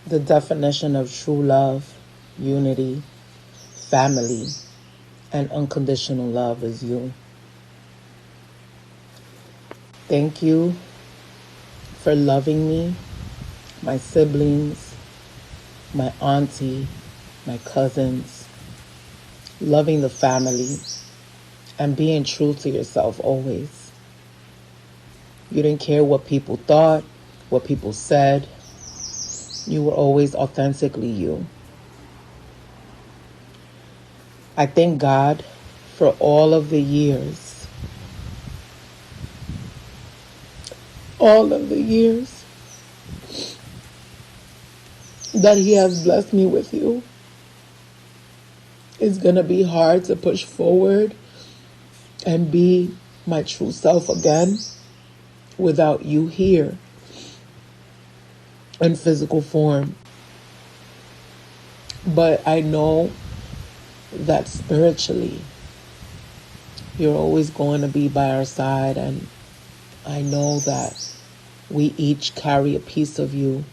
The definition of true love, unity, family, and unconditional love is you. Thank you for loving me, my siblings, my auntie, my cousins, loving the family, and being true to yourself always. You didn't care what people thought, what people said. You were always authentically you. I thank God for all of the years that He has blessed me with you. It's gonna be hard to push forward and be my true self again without you here in physical form. But I know that spiritually, you're always going to be by our side, and I know that we each carry a piece of you,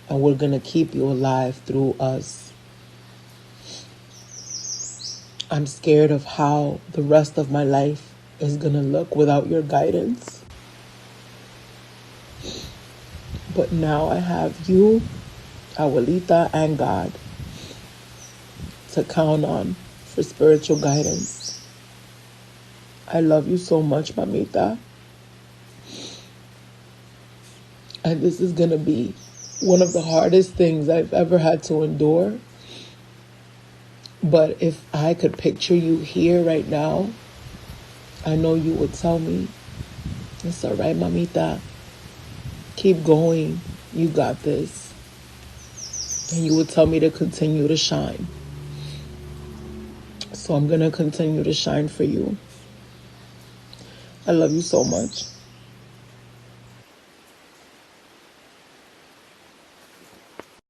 and we're going to keep you alive through us. I'm scared of how the rest of my life is going to look without your guidance. But now I have you, Abuelita, and God to count on for spiritual guidance. I love you so much, Mamita. And this is going to be one of the hardest things I've ever had to endure. But if I could picture you here right now, I know you would tell me, it's all right, Mamita. Keep going. You got this. And you would tell me to continue to shine. So I'm going to continue to shine for you. I love you so much.